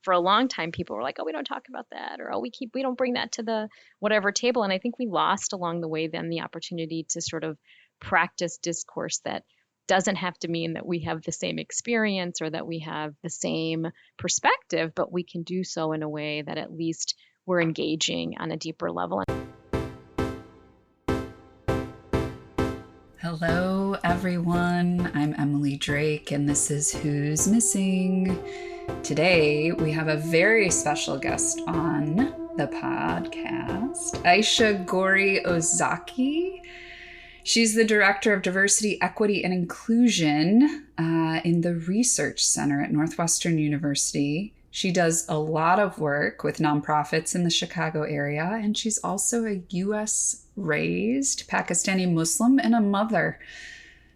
for a long time, people were like, oh, we don't talk about that, or oh, we don't bring that to the whatever table. And I think we lost along the way then the opportunity to sort of practice discourse that doesn't have to mean that we have the same experience or that we have the same perspective, but we can do so in a way that at least we're engaging on a deeper level. Hello, everyone. I'm Emily Drake, and this is Who's Missing. Today, we have a very special guest on the podcast, Aisha Ghori Ozaki. She's the Director of Diversity, Equity, and Inclusion in the Research Center at Northwestern University. She does a lot of work with nonprofits in the Chicago area, and she's also a U.S.-raised Pakistani Muslim and a mother.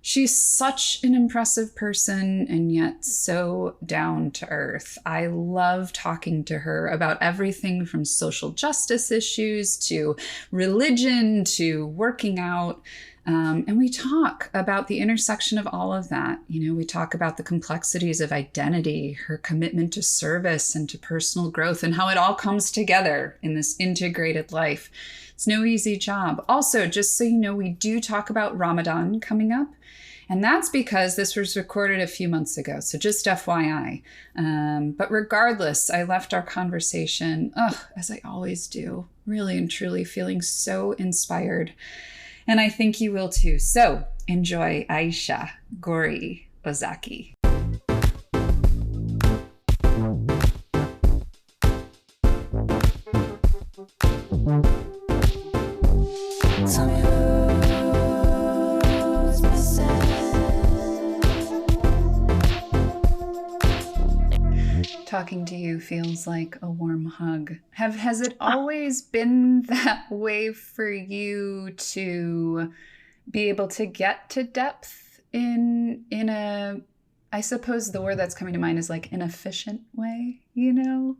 She's such an impressive person and yet so down to earth. I love talking to her about everything from social justice issues to religion to working out. And we talk about the intersection of all of that. You know, we talk about the complexities of identity, her commitment to service and to personal growth, and how it all comes together in this integrated life. It's no easy job. Also, just so you know, we do talk about Ramadan coming up. And that's because this was recorded a few months ago. So just FYI. But regardless, I left our conversation, as I always do, really and truly feeling so inspired. And I think you will too. So enjoy Aisha Ghori Ozaki. Talking to you feels like a warm hug. Has it always been that way for you to be able to get to depth in a, I suppose the word that's coming to mind is like an efficient way, you know?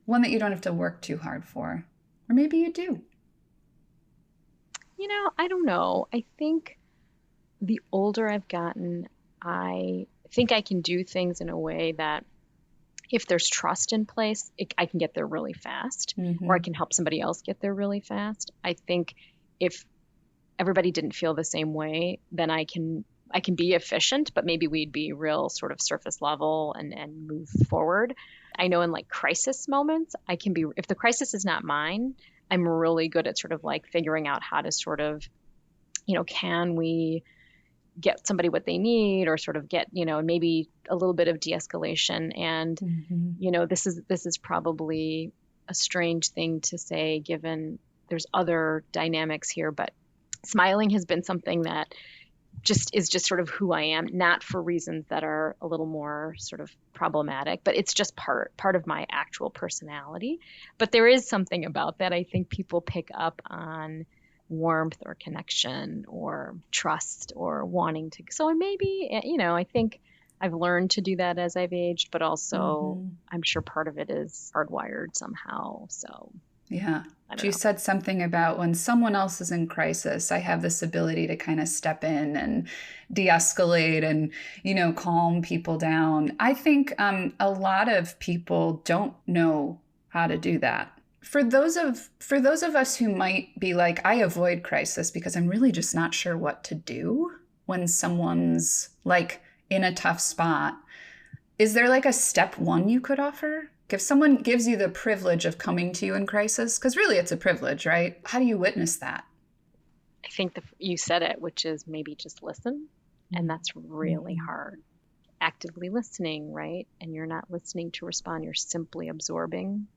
One that you don't have to work too hard for. Or maybe you do. You know, I don't know. I think the older I've gotten, I think I can do things in a way that if there's trust in place, I can get there really fast, or I can help somebody else get there really fast. I think if everybody didn't feel the same way, then I can be efficient, but maybe we'd be real sort of surface level and move forward. I know in like crisis moments, if the crisis is not mine, I'm really good at sort of like figuring out how to sort of, can we get somebody what they need, or sort of get, maybe a little bit of de-escalation. And, this is probably a strange thing to say, given there's other dynamics here, but smiling has been something that is just sort of who I am, not for reasons that are a little more sort of problematic, but it's just part of my actual personality. But there is something about that I think people pick up on, warmth or connection or trust or wanting to. So maybe, I think I've learned to do that as I've aged, but also I'm sure part of it is hardwired somehow. So yeah. You said something about when someone else is in crisis, I have this ability to kind of step in and de-escalate and, calm people down. I think a lot of people don't know how to do that. For those of us who might be like, I avoid crisis because I'm really just not sure what to do when someone's like in a tough spot. Is there like a step one you could offer? If someone gives you the privilege of coming to you in crisis, because really it's a privilege, right? How do you witness that? I think you said it, which is maybe just listen. And that's really hard. Actively listening, right? And you're not listening to respond. You're simply absorbing.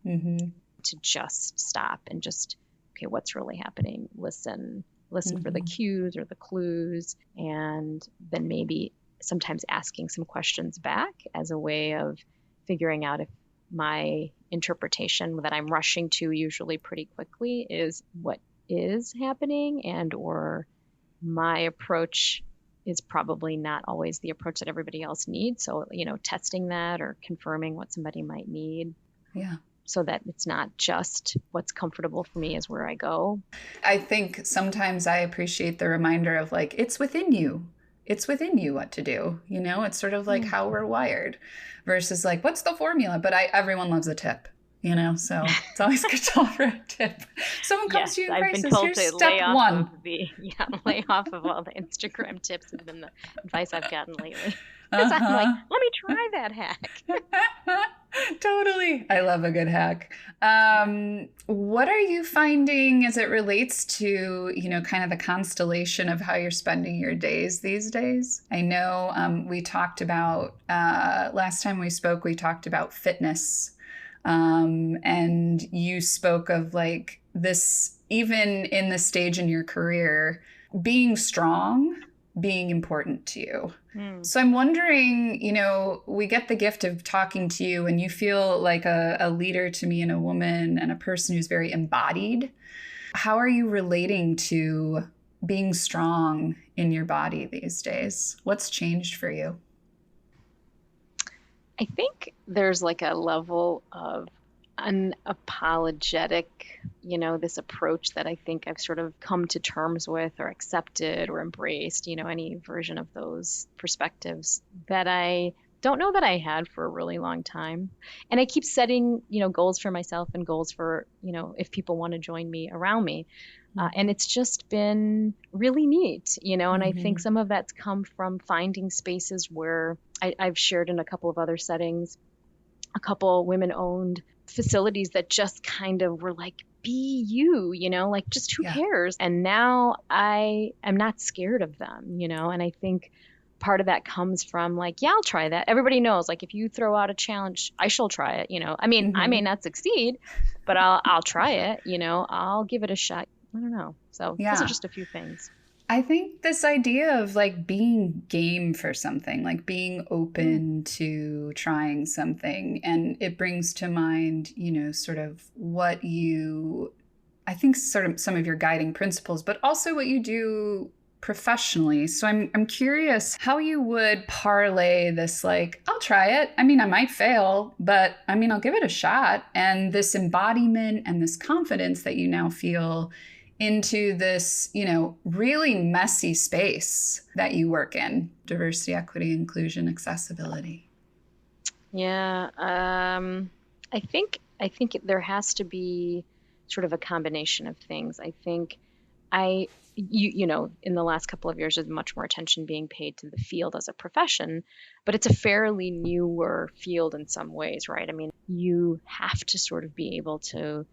To just stop and just, okay, what's really happening? Listen for the cues or the clues, and then maybe sometimes asking some questions back as a way of figuring out if my interpretation that I'm rushing to usually pretty quickly is what is happening, and or my approach is probably not always the approach that everybody else needs. So, testing that or confirming what somebody might need. Yeah. So that it's not just what's comfortable for me is where I go. I think sometimes I appreciate the reminder of like, it's within you. it's within you what to do. You know, it's sort of like how we're wired versus like, what's the formula? But everyone loves a tip, you know, so it's always good to offer a tip. Someone comes Yes, to you in I've been crisis, told here's to step one. lay off of all the Instagram tips has been the advice I've gotten lately. Because I'm like, Uh-huh. let me try that hack. Totally. I love a good hack. Yeah. What are you finding as it relates to, kind of the constellation of how you're spending your days these days? I know we talked about, last time we spoke, we talked about fitness. And you spoke of like this, even in the stage in your career, being strong, being important to you. Hmm. So I'm wondering, we get the gift of talking to you and you feel like a leader to me and a woman and a person who's very embodied. How are you relating to being strong in your body these days? What's changed for you? I think there's like a level of unapologetic, this approach that I think I've sort of come to terms with or accepted or embraced, any version of those perspectives that I don't know that I had for a really long time. And I keep setting, goals for myself and goals for, if people want to join me around me. And it's just been really neat, and I think Mm-hmm. some of that's come from finding spaces where I've shared in a couple of other settings, a couple women owned facilities that just kind of were like, be you, like just who Yeah. cares? And now I am not scared of them, and I think part of that comes from like, yeah, I'll try that. Everybody knows, like, if you throw out a challenge, I shall try it, I mean, I may Mm-hmm. not succeed, but I'll try it, I'll give it a shot. I don't know. So those are Yeah. just a few things. I think this idea of like being game for something, like being Mm, open to trying something, and it brings to mind, sort of what you, I think, sort of some of your guiding principles, but also what you do professionally. So I'm curious how you would parlay this, like, I'll try it. I mean, I might fail, but I mean, I'll give it a shot. And this embodiment and this confidence that you now feel into this, really messy space that you work in: diversity, equity, inclusion, accessibility. yeah. I think there has to be sort of a combination of things. I think I in the last couple of years, there's much more attention being paid to the field as a profession, but it's a fairly newer field in some ways, right? I mean, you have to sort of be able to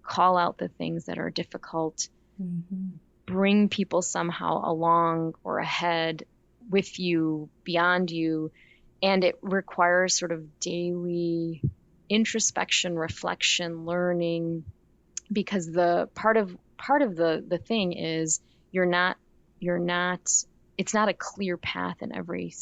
call out the things that are difficult, Mm-hmm. bring people somehow along or ahead with you, beyond you, and it requires sort of daily introspection, reflection, learning, because the part of the thing is you're not it's not a clear path in every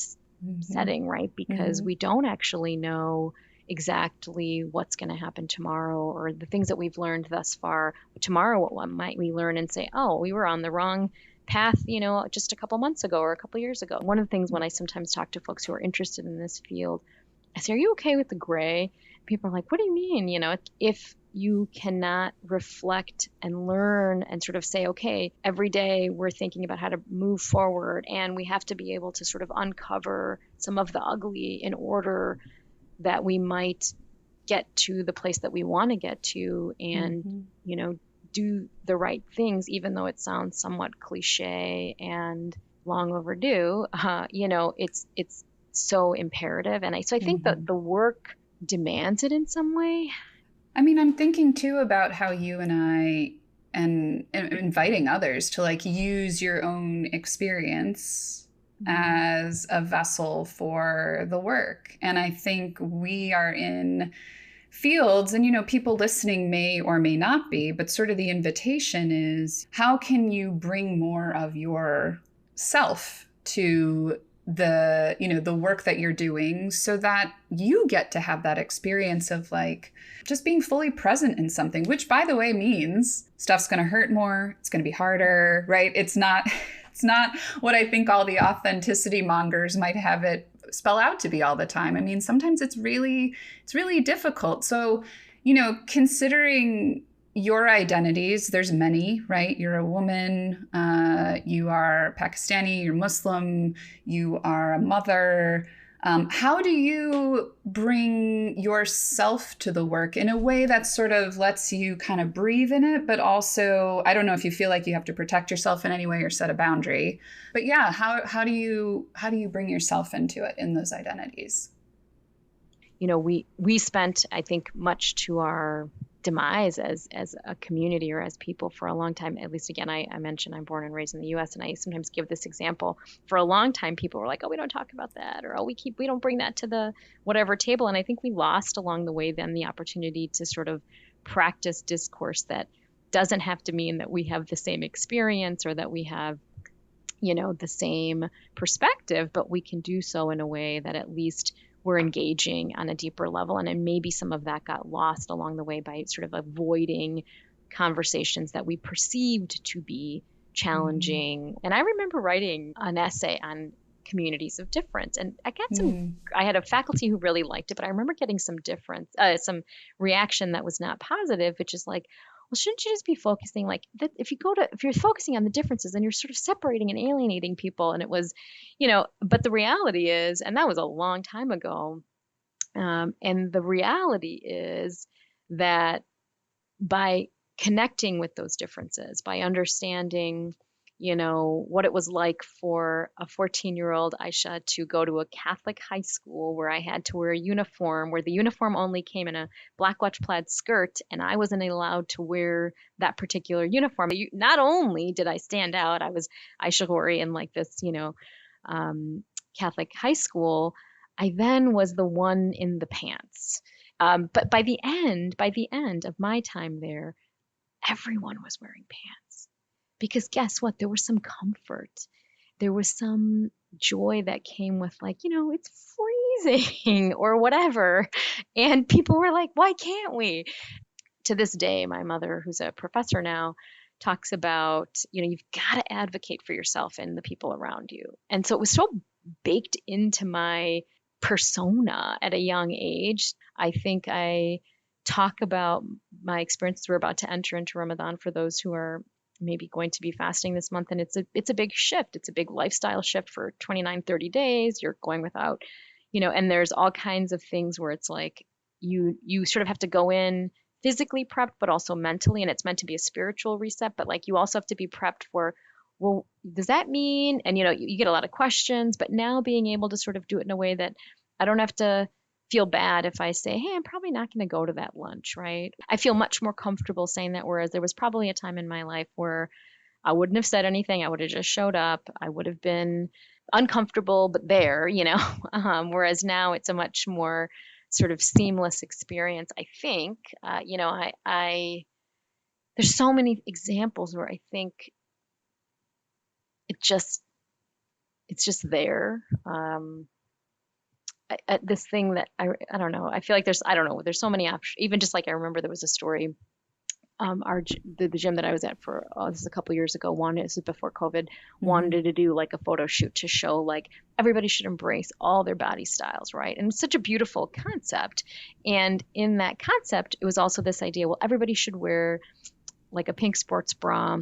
Mm-hmm. setting, right? Because Mm-hmm. we don't actually know exactly what's going to happen tomorrow or the things that we've learned thus far. Tomorrow, what might we learn and say, oh, we were on the wrong path, just a couple months ago or a couple years ago. One of the things when I sometimes talk to folks who are interested in this field, I say, are you okay with the gray? People are like, what do you mean? If you cannot reflect and learn and sort of say, okay, every day we're thinking about how to move forward and we have to be able to sort of uncover some of the ugly in order that we might get to the place that we want to get to and, Mm-hmm. you know, do the right things, even though it sounds somewhat cliche and long overdue. It's so imperative, and so I think that Mm-hmm. the work demands it in some way. I mean, I'm thinking too about how you and I, and inviting others to like use your own experience Mm, as a vessel for the work. And I think we are in fields, and people listening may or may not be, but sort of the invitation is, how can you bring more of your self to the work that you're doing, so that you get to have that experience of like just being fully present in something, which by the way means stuff's going to hurt more, it's going to be harder, right? It's not what I think all the authenticity mongers might have it spell out to be all the time. I mean, sometimes it's really difficult. So, considering, your identities, there's many, right? You're a woman, you are Pakistani, you're Muslim, you are a mother. How do you bring yourself to the work in a way that sort of lets you kind of breathe in it, but also, I don't know if you feel like you have to protect yourself in any way or set a boundary, but yeah, how do you bring yourself into it in those identities? We spent, I think, much to our demise as a community or as people for a long time. At least, again, I mentioned I'm born and raised in the U.S., and I sometimes give this example. For a long time, people were like, "Oh, we don't talk about that," or "Oh, we don't bring that to the whatever table." And I think we lost along the way then the opportunity to sort of practice discourse that doesn't have to mean that we have the same experience or that we have the same perspective, but we can do so in a way that at least we're engaging on a deeper level. And then maybe some of that got lost along the way by sort of avoiding conversations that we perceived to be challenging. And I remember writing an essay on communities of difference, and I had a faculty who really liked it, but I remember getting some reaction that was not positive, which is like, well, shouldn't you just be focusing like that? If you're focusing on the differences, then you're sort of separating and alienating people. And it was, but the reality is, and that was a long time ago. And the reality is that by connecting with those differences, by understanding, what it was like for a 14-year-old Aisha to go to a Catholic high school where I had to wear a uniform, where the uniform only came in a black watch plaid skirt, and I wasn't allowed to wear that particular uniform. Not only did I stand out, I was Aisha Ghori in like this, Catholic high school, I then was the one in the pants. But by the end of my time there, everyone was wearing pants. Because guess what? There was some comfort. There was some joy that came with like, it's freezing or whatever. And people were like, why can't we? To this day, my mother, who's a professor now, talks about, you've got to advocate for yourself and the people around you. And so it was so baked into my persona at a young age. I think I talk about my experiences. We're about to enter into Ramadan for those who are maybe going to be fasting this month, and it's a big shift. It's a big lifestyle shift for 29, 30 days. You're going without, and there's all kinds of things where it's like you sort of have to go in physically prepped, but also mentally, and it's meant to be a spiritual reset, but like you also have to be prepped for, well, does that mean, and you get a lot of questions, but now being able to sort of do it in a way that I don't have to feel bad if I say, hey, I'm probably not going to go to that lunch, right? I feel much more comfortable saying that, whereas there was probably a time in my life where I wouldn't have said anything. I would have just showed up. I would have been uncomfortable, but there, whereas now it's a much more sort of seamless experience, I think. There's so many examples where I think it's just there. This thing that I don't know. I feel like I don't know. There's so many options. Even just like I remember there was a story. The gym that I was at for this is a couple years ago. This is before COVID. Wanted to do like a photo shoot to show like everybody should embrace all their body styles, right? And it's such a beautiful concept. And in that concept, it was also this idea. Well, everybody should wear like a pink sports bra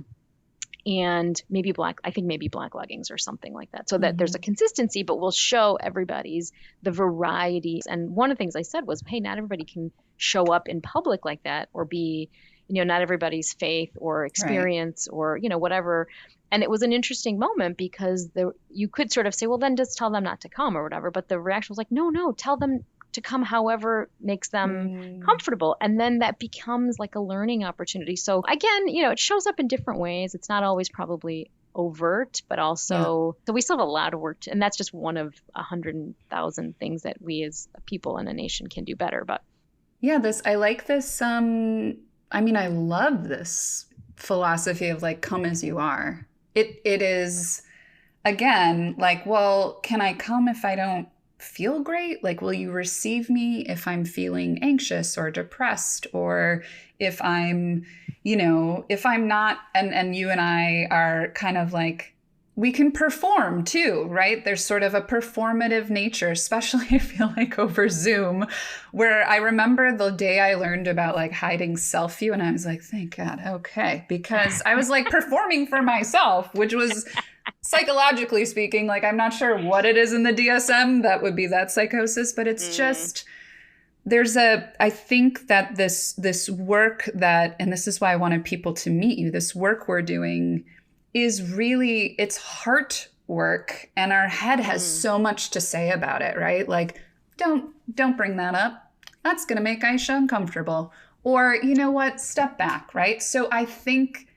and maybe maybe black leggings or something like that, so that there's a consistency, but we'll show everybody's the varieties. And one of the things I said was, hey, not everybody can show up in public like that, or be, not everybody's faith or experience, right, or, whatever. And it was an interesting moment because you could sort of say, well, then just tell them not to come or whatever. But the reaction was like, no, tell them to come however makes them comfortable. And then that becomes like a learning opportunity. So again, it shows up in different ways. It's not always probably overt, but also, so we still have a lot of work and that's just one of 100,000 things that we as people in a nation can do better. But yeah, I like this. I love this philosophy of like, come as you are. It is, again, like, well, can I come if I don't feel great? Like, will you receive me if I'm feeling anxious or depressed, or if I'm, if I'm not, and you and I are kind of like we can perform too, right? There's sort of a performative nature, especially I feel like over Zoom, where I remember the day I learned about like hiding self view and I was like, thank God, okay. Because I was like performing for myself, which was psychologically speaking, like I'm not sure what it is in the DSM that would be that psychosis, but it's just I think that this work that, and this is why I wanted people to meet you, this work we're doing is really, it's heart work, and our head has so much to say about it, right? Like, don't bring that up. That's going to make Aisha uncomfortable. Or, you know what, step back, right? So I think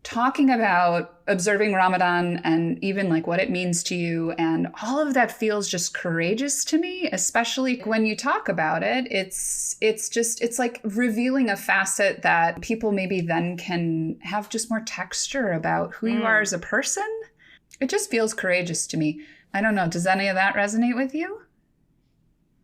talking about observing Ramadan and even like what it means to you and all of that feels just courageous to me, especially when you talk about it. It's like revealing a facet that people maybe then can have just more texture about who you are as a person. It just feels courageous to me. I don't know. Does any of that resonate with you?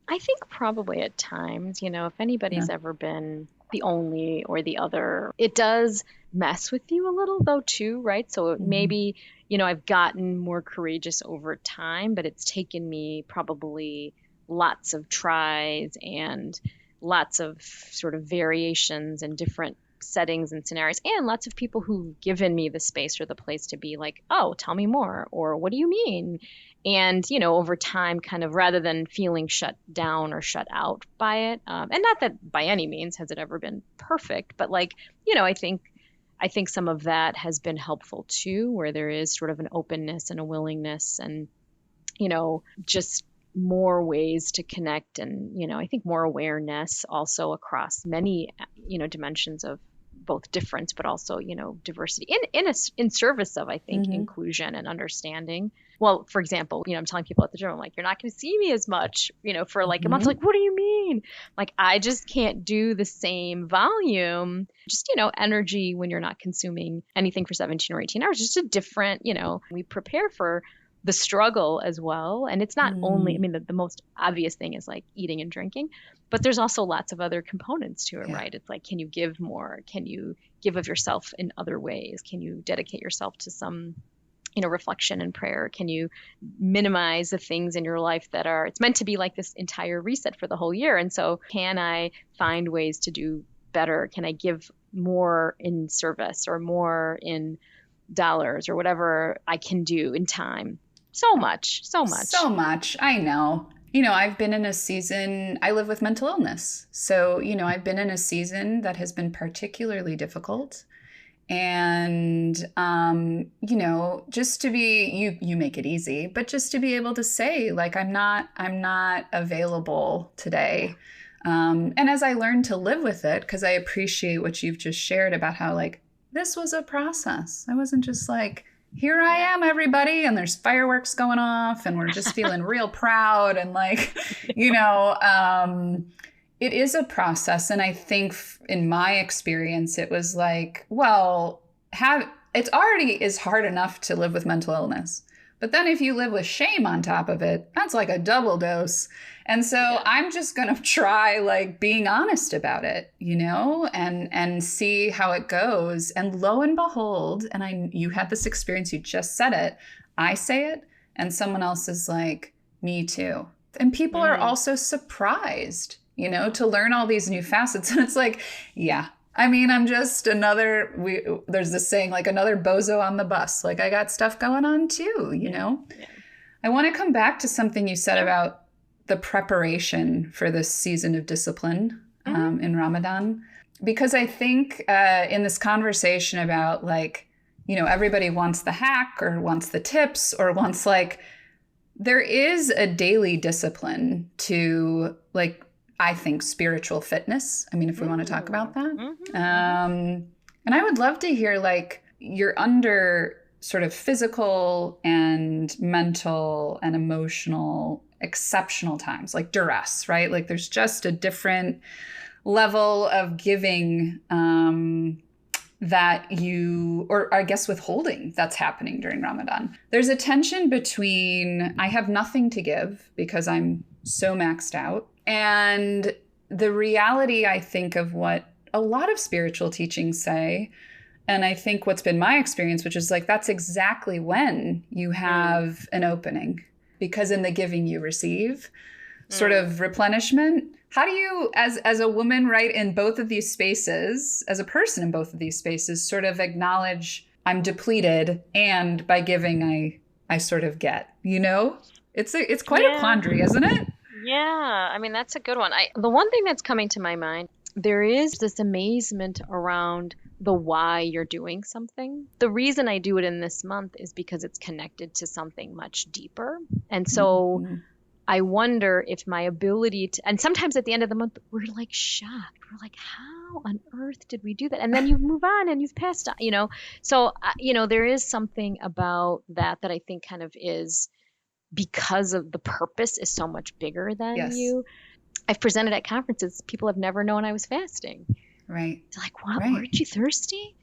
I think probably at times, if anybody's ever been the only or the other, it does mess with you a little though too, right? So maybe, I've gotten more courageous over time, but it's taken me probably lots of tries and lots of sort of variations and different settings and scenarios, and lots of people who've given me the space or the place to be like, oh, tell me more, or what do you mean? And, over time, kind of rather than feeling shut down or shut out by it, and not that by any means has it ever been perfect, but like, I think some of that has been helpful too, where there is sort of an openness and a willingness and, just more ways to connect and, I think more awareness also across many, dimensions of both difference, but also, diversity in service of, I think, inclusion and understanding. Well, for example, I'm telling people at the gym, I'm like, you're not going to see me as much, for like a month. Like, what do you mean? Like, I just can't do the same volume, just, energy when you're not consuming anything for 17 or 18 hours, just a different, we prepare for the struggle as well. And it's not only, the most obvious thing is like eating and drinking, but there's also lots of other components to it, right? It's like, can you give more? Can you give of yourself in other ways? Can you dedicate yourself to some, reflection and prayer? Can you minimize the things in your life that are, it's meant to be like this entire reset for the whole year. And so can I find ways to do better? Can I give more in service or more in dollars or whatever I can do in time? So much. I know. I've been in a season, I live with mental illness. So, I've been in a season that has been particularly difficult. And, just to be, you make it easy, but just to be able to say, like, I'm not available today. And as I learned to live with it, because I appreciate what you've just shared about how, like, this was a process. I wasn't just like, here I am, everybody, and there's fireworks going off, and we're just feeling real proud. And like, it is a process. And I think in my experience, it was like, well, it already is hard enough to live with mental illness. But then if you live with shame on top of it, that's like a double dose. And so I'm just going to try like being honest about it, and see how it goes. And lo and behold, and you had this experience, you just said it, I say it, and someone else is like, me too. And people are also surprised, to learn all these new facets. And it's like, yeah, I'm just there's this saying, like another bozo on the bus. Like I got stuff going on too, Yeah. I want to come back to something you said about the preparation for this season of discipline in Ramadan, because I think in this conversation about like, everybody wants the hack or wants the tips or wants like, there is a daily discipline to like, I think spiritual fitness. If we want to talk about that. And I would love to hear like you're under sort of physical and mental and emotional exceptional times, like duress, right? Like there's just a different level of giving that or I guess withholding that's happening during Ramadan. There's a tension between I have nothing to give because I'm so maxed out, and the reality, I think, of what a lot of spiritual teachings say And I think what's been my experience, which is like, that's exactly when you have an opening, because in the giving you receive sort of replenishment. How do you, as a woman, right, in both of these spaces, as a person in both of these spaces, sort of acknowledge I'm depleted, and by giving, I sort of get, it's quite a Yeah. quandary, isn't it? Yeah. I mean, that's a good one. The one thing that's coming to my mind, there is this amazement around the why you're doing something. The reason I do it in this month is because it's connected to something much deeper. And so Mm-hmm. I wonder if my ability to, and sometimes at the end of the month, we're like shocked. We're like, how on earth did we do that? And then you move on and you've passed on. So, there is something about that I think kind of is because of the purpose is so much bigger than Yes. you. I've presented at conferences. People have never known I was fasting. Right. They're like, what? Right. Weren't you thirsty?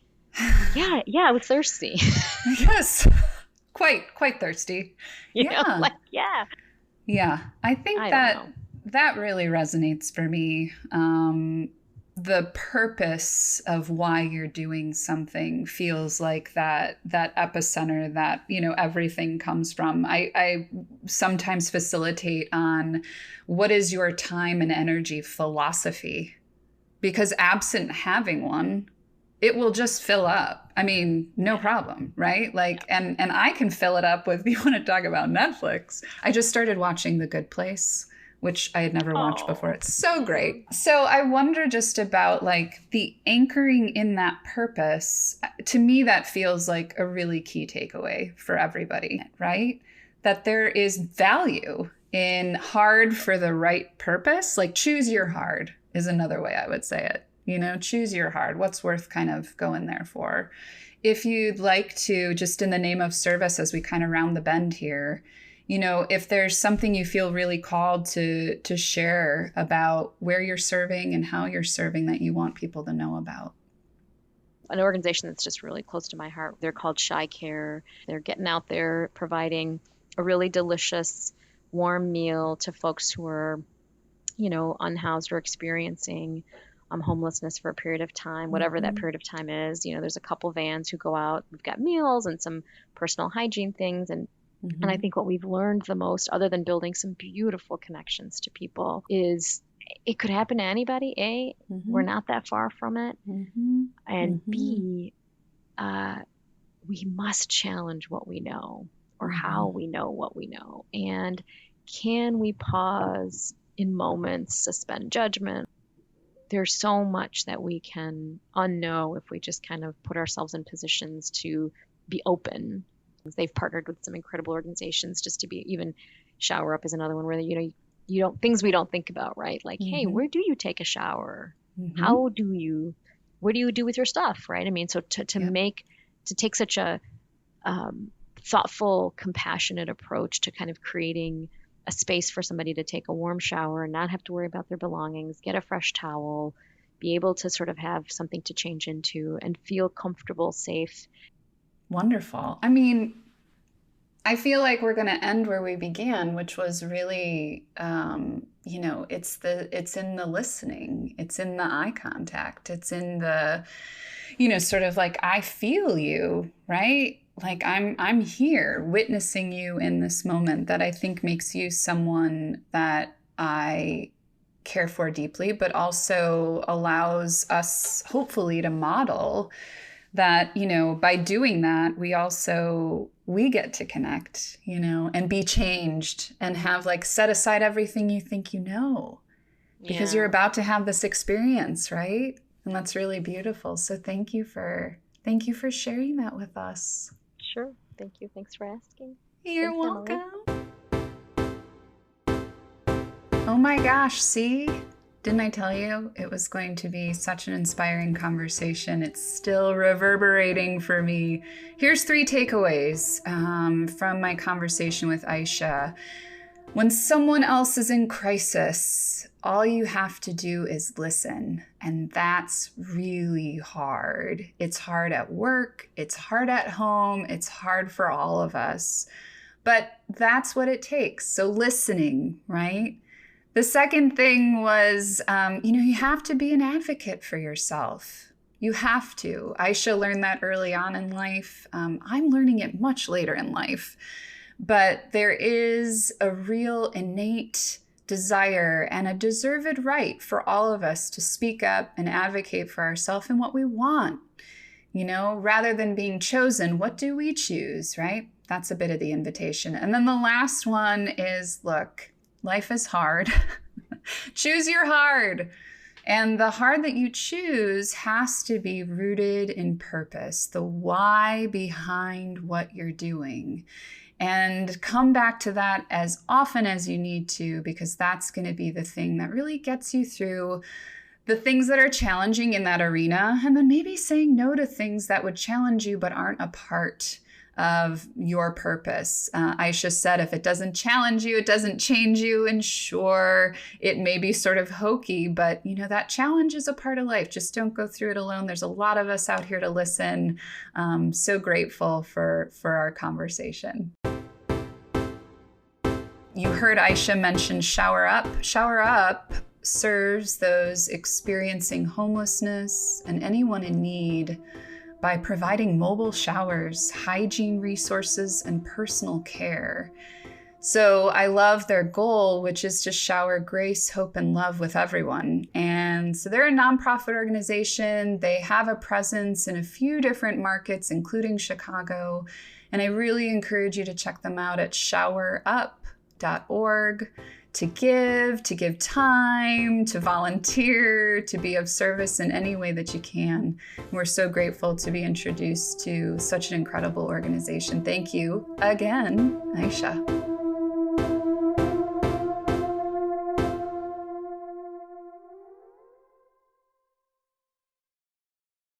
Yeah, I was thirsty. Yes. Quite thirsty. Yeah. Yeah. Yeah. I think I don't know. that really resonates for me. The purpose of why you're doing something feels like that epicenter that, everything comes from. I sometimes facilitate on what is your time and energy philosophy, because absent having one, it will just fill up. I mean, no problem, right? Like, and I can fill it up with, you want to talk about Netflix. I just started watching The Good Place, which I had never watched before. It's so great. So I wonder just about like the anchoring in that purpose. To me, that feels like a really key takeaway for everybody, right? That there is value in hard for the right purpose. Like, choose your hard is another way I would say it. Choose your hard. What's worth kind of going there for? If you'd like to, just in the name of service, as we kind of round the bend here, if there's something you feel really called to share about where you're serving and how you're serving that you want people to know about. An organization that's just really close to my heart. They're called Shy Care. They're getting out there providing a really delicious, warm meal to folks who are, unhoused or experiencing homelessness for a period of time, whatever that period of time is. There's a couple vans who go out. We've got meals and some personal hygiene things. And I think what we've learned the most, other than building some beautiful connections to people, is it could happen to anybody. A, we're not that far from it. And B, we must challenge what we know or how we know what we know. And can we pause in moments, suspend judgment? There's so much that we can unknow if we just kind of put ourselves in positions to be open. They've partnered with some incredible organizations just to be, even Shower Up is another one where, you don't, things we don't think about, right? Like, hey, where do you take a shower? What do you do with your stuff? Right. I mean, so to take such a thoughtful, compassionate approach to kind of creating a space for somebody to take a warm shower and not have to worry about their belongings, get a fresh towel, be able to sort of have something to change into and feel comfortable, safe. Wonderful. I mean, I feel like we're going to end where we began, which was really, it's in the listening, it's in the eye contact, it's in the, sort of like, I feel you, right? Like I'm here witnessing you in this moment, that I think makes you someone that I care for deeply, but also allows us hopefully to model that, by doing that, we get to connect, and be changed and have like set aside everything you think because you're about to have this experience, right? And that's really beautiful. So thank you for sharing that with us. Sure. Thank you. Thanks for asking. You're welcome. Oh my gosh, see? Didn't I tell you it was going to be such an inspiring conversation? It's still reverberating for me. Here's 3 takeaways from my conversation with Aisha. When someone else is in crisis, all you have to do is listen. And that's really hard. It's hard at work. It's hard at home. It's hard for all of us. But that's what it takes. So listening, right? The second thing was, you have to be an advocate for yourself. You have to. Aisha learned that early on in life. I'm learning it much later in life. But there is a real innate desire and a deserved right for all of us to speak up and advocate for ourselves and what we want. You know, rather than being chosen, what do we choose, right? That's a bit of the invitation. And then the last one is, look, life is hard. Choose your hard. And the hard that you choose has to be rooted in purpose, the why behind what you're doing. And come back to that as often as you need to, because that's going to be the thing that really gets you through the things that are challenging in that arena. And then maybe saying no to things that would challenge you but aren't a part of your purpose. Aisha said, if it doesn't challenge you, it doesn't change you. And sure, it may be sort of hokey, but you know, that challenge is a part of life. Just don't go through it alone. There's a lot of us out here to listen. So grateful for our conversation. You heard Aisha mention Shower Up. Shower Up serves those experiencing homelessness and anyone in need by providing mobile showers, hygiene resources, and personal care. So I love their goal, which is to shower grace, hope, and love with everyone. And so they're a nonprofit organization. They have a presence in a few different markets, including Chicago. And I really encourage you to check them out at showerup.org. To give time, to volunteer, to be of service in any way that you can. We're so grateful to be introduced to such an incredible organization. Thank you again, Aisha.